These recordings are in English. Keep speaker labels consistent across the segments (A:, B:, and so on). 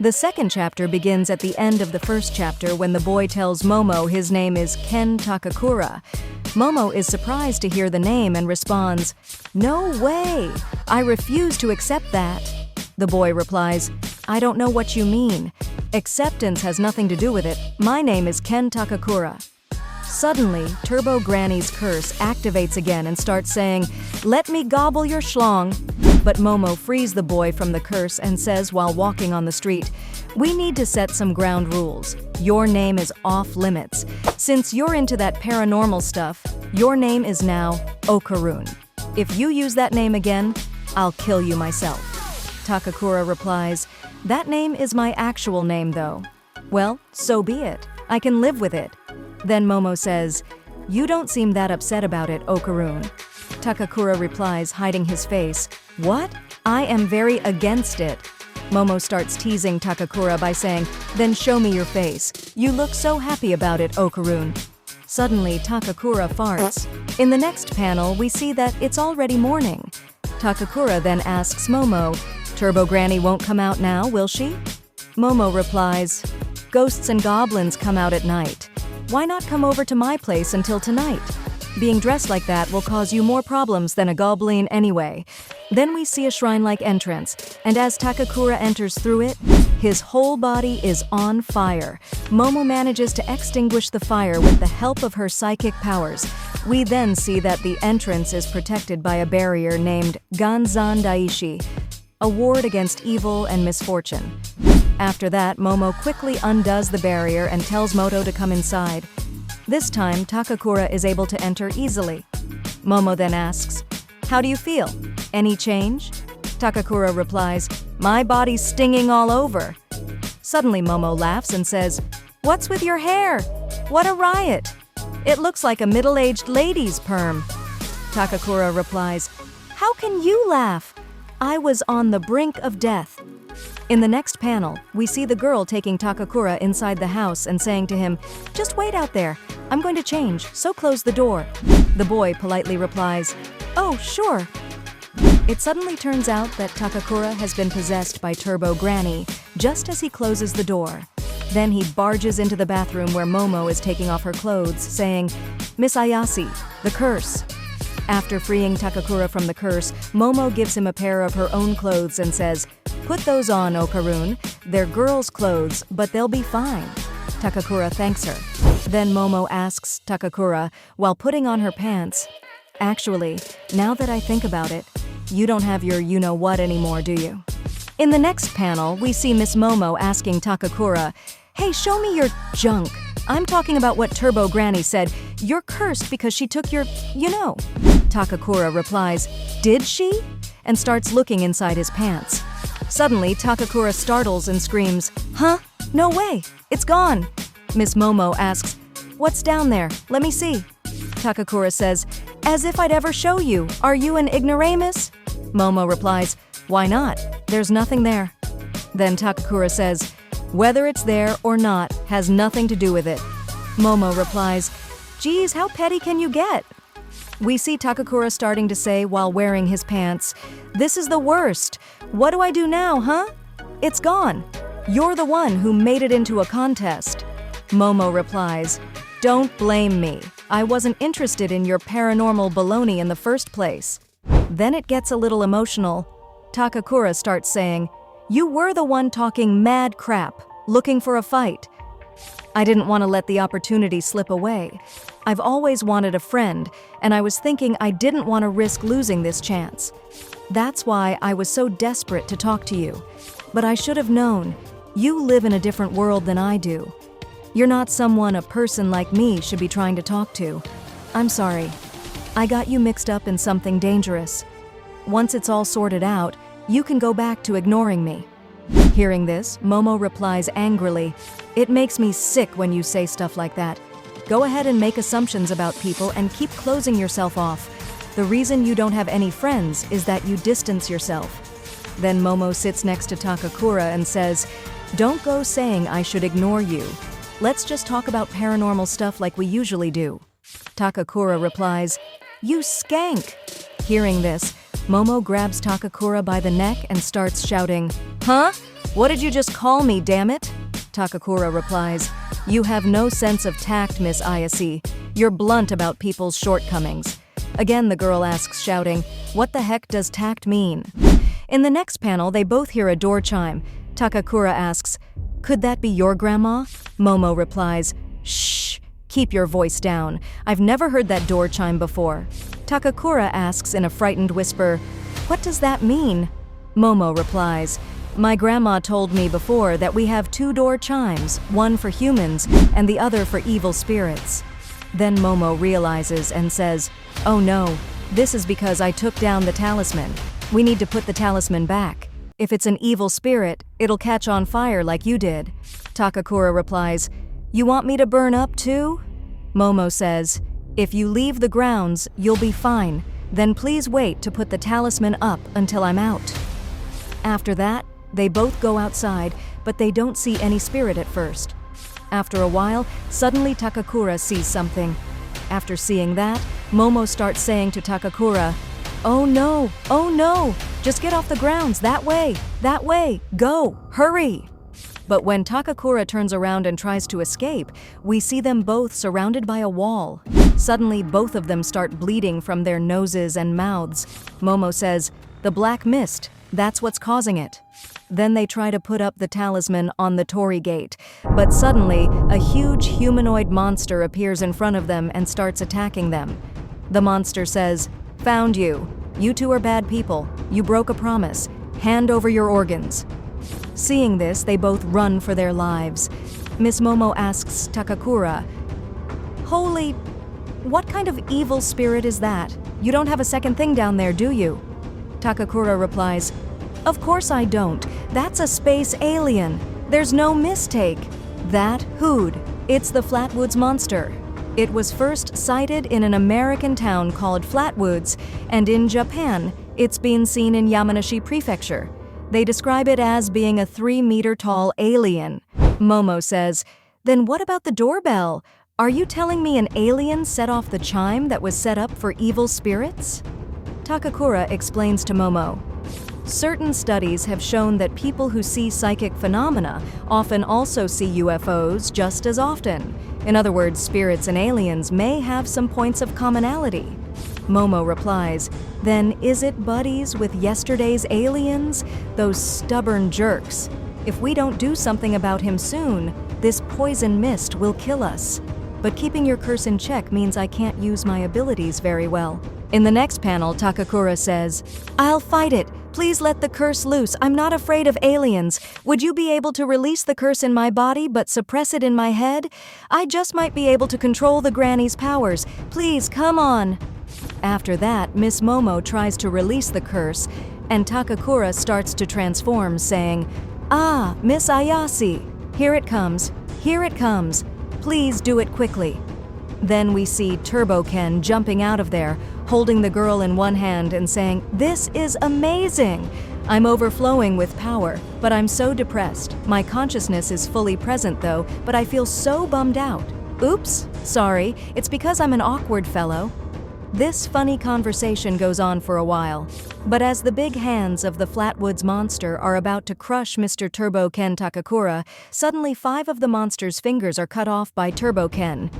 A: The second chapter begins at the end of the first chapter when the boy tells Momo his name is Ken Takakura. Momo is surprised to hear the name and responds, "No way! I refuse to accept that." The boy replies, "I don't know what you mean. Acceptance has nothing to do with it. My name is Ken Takakura." Suddenly, Turbo Granny's curse activates again and starts saying, "Let me gobble your schlong." But Momo frees the boy from the curse and says while walking on the street, "We need to set some ground rules. Your name is off limits. Since you're into that paranormal stuff, your name is now Okarun. If you use that name again, I'll kill you myself." Takakura replies, "That name is my actual name though." "Well, so be it. I can live with it." Then Momo says, "You don't seem that upset about it, Okarun." Takakura replies, hiding his face, "What? I am very against it." Momo starts teasing Takakura by saying, "Then show me your face. You look so happy about it, Okarun." Suddenly, Takakura farts. In the next panel, we see that it's already morning. Takakura then asks Momo, "Turbo Granny won't come out now, will she?" Momo replies, "Ghosts and goblins come out at night. Why not come over to my place until tonight? Being dressed like that will cause you more problems than a goblin anyway." Then we see a shrine-like entrance, and as Takakura enters through it, his whole body is on fire. Momo manages to extinguish the fire with the help of her psychic powers. We then see that the entrance is protected by a barrier named Ganzan Daishi, a ward against evil and misfortune. After that, Momo quickly undoes the barrier and tells Moto to come inside. This time, Takakura is able to enter easily. Momo then asks, "How do you feel? Any change?" Takakura replies, "My body's stinging all over." Suddenly, Momo laughs and says, "What's with your hair? What a riot! It looks like a middle-aged lady's perm." Takakura replies, "How can you laugh? I was on the brink of death." In the next panel, we see the girl taking Takakura inside the house and saying to him, "Just wait out there. I'm going to change, so close the door." The boy politely replies, "Oh, sure." It suddenly turns out that Takakura has been possessed by Turbo Granny just as he closes the door. Then he barges into the bathroom where Momo is taking off her clothes, saying, "Miss Ayase, the curse." After freeing Takakura from the curse, Momo gives him a pair of her own clothes and says, "Put those on, Okarun. They're girls' clothes, but they'll be fine." Takakura thanks her. Then Momo asks Takakura, while putting on her pants, "Actually, now that I think about it, you don't have your you-know-what anymore, do you?" In the next panel, we see Miss Momo asking Takakura, "Hey, show me your junk. I'm talking about what Turbo Granny said. You're cursed because she took your, you know." Takakura replies, "Did she?" and starts looking inside his pants. Suddenly, Takakura startles and screams, "Huh? No way! It's gone!" Miss Momo asks, "What's down there? Let me see." Takakura says, "As if I'd ever show you. Are you an ignoramus?" Momo replies, "Why not? There's nothing there." Then Takakura says, "Whether it's there or not has nothing to do with it." Momo replies, "Geez, how petty can you get?" We see Takakura starting to say while wearing his pants, "This is the worst. What do I do now, huh? It's gone. You're the one who made it into a contest." Momo replies, "Don't blame me. I wasn't interested in your paranormal baloney in the first place." Then it gets a little emotional. Takakura starts saying, "You were the one talking mad crap, looking for a fight. I didn't want to let the opportunity slip away. I've always wanted a friend, and I was thinking I didn't want to risk losing this chance. That's why I was so desperate to talk to you. But I should have known. You live in a different world than I do. You're not someone a person like me should be trying to talk to. I'm sorry. I got you mixed up in something dangerous. Once it's all sorted out, you can go back to ignoring me." Hearing this, Momo replies angrily, "It makes me sick when you say stuff like that. Go ahead and make assumptions about people and keep closing yourself off. The reason you don't have any friends is that you distance yourself." Then Momo sits next to Takakura and says, "Don't go saying I should ignore you. Let's just talk about paranormal stuff like we usually do." Takakura replies, "You skank!" Hearing this, Momo grabs Takakura by the neck and starts shouting, "Huh? What did you just call me, damn it? Takakura replies, You have no sense of tact, Miss Ayase. You're blunt about people's shortcomings. Again, the girl asks, shouting, What the heck does tact mean? In the next panel, they both hear a door chime. Takakura asks, Could that be your grandma? Momo replies, Shh, keep your voice down. I've never heard that door chime before. Takakura asks in a frightened whisper, What does that mean? Momo replies, My grandma told me before that we have 2 door chimes, one for humans and the other for evil spirits. Then Momo realizes and says, Oh no, this is because I took down the talisman. We need to put the talisman back. If it's an evil spirit, it'll catch on fire like you did. Takakura replies, You want me to burn up too? Momo says, If you leave the grounds, you'll be fine. Then please wait to put the talisman up until I'm out. After that, they both go outside, but they don't see any spirit at first. After a while, suddenly Takakura sees something. After seeing that, Momo starts saying to Takakura, Oh no, just get off the grounds, that way, go, hurry. But when Takakura turns around and tries to escape, we see them both surrounded by a wall. Suddenly, both of them start bleeding from their noses and mouths. Momo says, The black mist, that's what's causing it. Then they try to put up the talisman on the torii gate, but suddenly, a huge humanoid monster appears in front of them and starts attacking them. The monster says, Found you. You two are bad people. You broke a promise. Hand over your organs. Seeing this, they both run for their lives. Miss Momo asks Takakura, Holy, what kind of evil spirit is that? You don't have a second thing down there, do you? Takakura replies, Of course I don't. That's a space alien. There's no mistake. That hood. It's the Flatwoods monster. It was first sighted in an American town called Flatwoods, and in Japan, it's been seen in Yamanashi Prefecture. They describe it as being a 3-meter-tall alien. Momo says, Then what about the doorbell? Are you telling me an alien set off the chime that was set up for evil spirits? Takakura explains to Momo, Certain studies have shown that people who see psychic phenomena often also see UFOs just as often. In other words, spirits and aliens may have some points of commonality. Momo replies, Then is it buddies with yesterday's aliens? Those stubborn jerks. If we don't do something about him soon, this poison mist will kill us. But keeping your curse in check means I can't use my abilities very well. In the next panel, Takakura says, I'll fight it. Please let the curse loose. I'm not afraid of aliens. Would you be able to release the curse in my body but suppress it in my head? I just might be able to control the granny's powers. Please, come on. After that, Miss Momo tries to release the curse, and Takakura starts to transform, saying, Ah, Miss Ayase, here it comes. Please do it quickly. Then we see Turbo Ken jumping out of there, holding the girl in one hand and saying, This is amazing! I'm overflowing with power, but I'm so depressed. My consciousness is fully present though, but I feel so bummed out. Oops, sorry, it's because I'm an awkward fellow. This funny conversation goes on for a while, but as the big hands of the Flatwoods monster are about to crush Mr. Turbo Ken Takakura, suddenly 5 of the monster's fingers are cut off by Turbo Ken.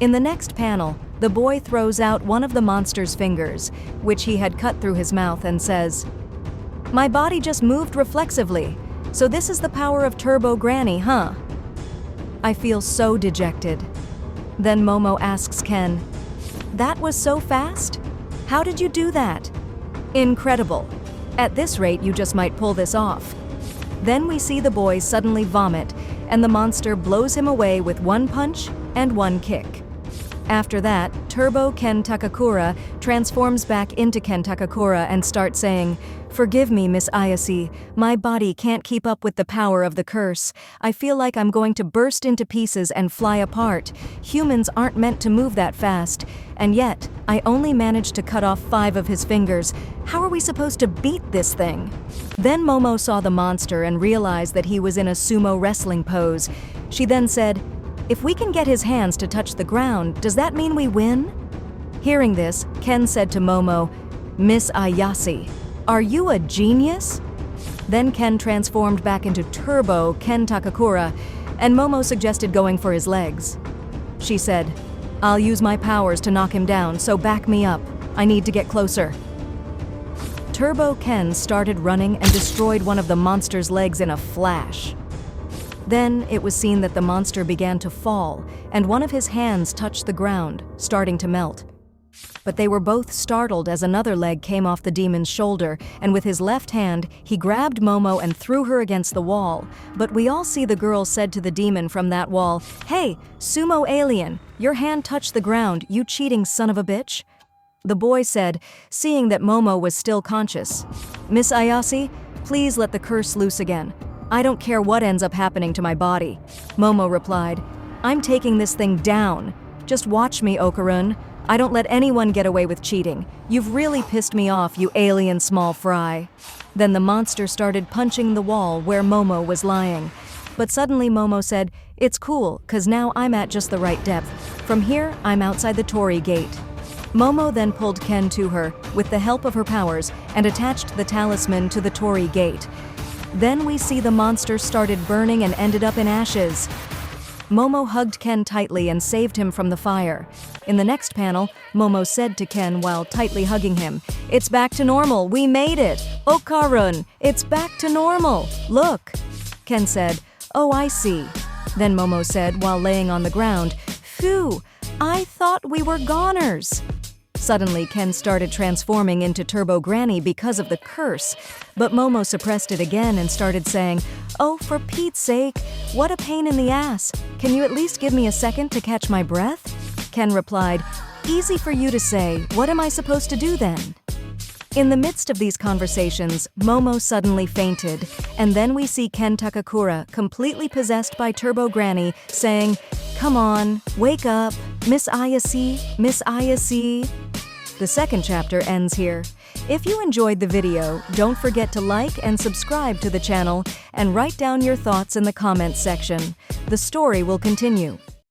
A: In the next panel, the boy throws out one of the monster's fingers, which he had cut through his mouth, and says, My body just moved reflexively, so this is the power of Turbo Granny, huh? I feel so dejected. Then Momo asks Ken, That was so fast? How did you do that? Incredible. At this rate, you just might pull this off. Then we see the boy suddenly vomit, and the monster blows him away with 1 punch and 1 kick. After that, Turbo Ken Takakura transforms back into Ken Takakura and starts saying, Forgive me, Miss Ayase. My body can't keep up with the power of the curse. I feel like I'm going to burst into pieces and fly apart. Humans aren't meant to move that fast. And yet, I only managed to cut off 5 of his fingers. How are we supposed to beat this thing? Then Momo saw the monster and realized that he was in a sumo wrestling pose. She then said, If we can get his hands to touch the ground, does that mean we win? Hearing this, Ken said to Momo, Miss Ayase, are you a genius? Then Ken transformed back into Turbo Ken Takakura, and Momo suggested going for his legs. She said, "I'll use my powers to knock him down, so back me up. I need to get closer." Turbo Ken started running and destroyed one of the monster's legs in a flash. Then it was seen that the monster began to fall, and one of his hands touched the ground, starting to melt. But they were both startled as another leg came off the demon's shoulder, and with his left hand, he grabbed Momo and threw her against the wall. But we all see the girl said to the demon from that wall, "Hey, sumo alien, your hand touched the ground, you cheating son of a bitch." The boy said, seeing that Momo was still conscious, "Miss Ayase, please let the curse loose again. I don't care what ends up happening to my body." Momo replied, "I'm taking this thing down. Just watch me, Okarun. I don't let anyone get away with cheating. You've really pissed me off, you alien small fry." Then the monster started punching the wall where Momo was lying. But suddenly Momo said, "It's cool, 'cause now I'm at just the right depth. From here, I'm outside the Torii gate." Momo then pulled Ken to her, with the help of her powers, and attached the talisman to the Torii gate. Then we see the monster started burning and ended up in ashes. Momo hugged Ken tightly and saved him from the fire. In the next panel, Momo said to Ken while tightly hugging him, "It's back to normal, we made it! Okarun, it's back to normal, look!" Ken said, "Oh, I see." Then Momo said while laying on the ground, "Phew, I thought we were goners." Suddenly, Ken started transforming into Turbo Granny because of the curse, but Momo suppressed it again and started saying, "Oh, for Pete's sake, what a pain in the ass. Can you at least give me a second to catch my breath?" Ken replied, "Easy for you to say, what am I supposed to do then?" In the midst of these conversations, Momo suddenly fainted, and then we see Ken Takakura, completely possessed by Turbo Granny, saying, "Come on, wake up, Miss Ayase, Miss Ayase." The second chapter ends here. If you enjoyed the video, don't forget to like and subscribe to the channel and write down your thoughts in the comments section. The story will continue.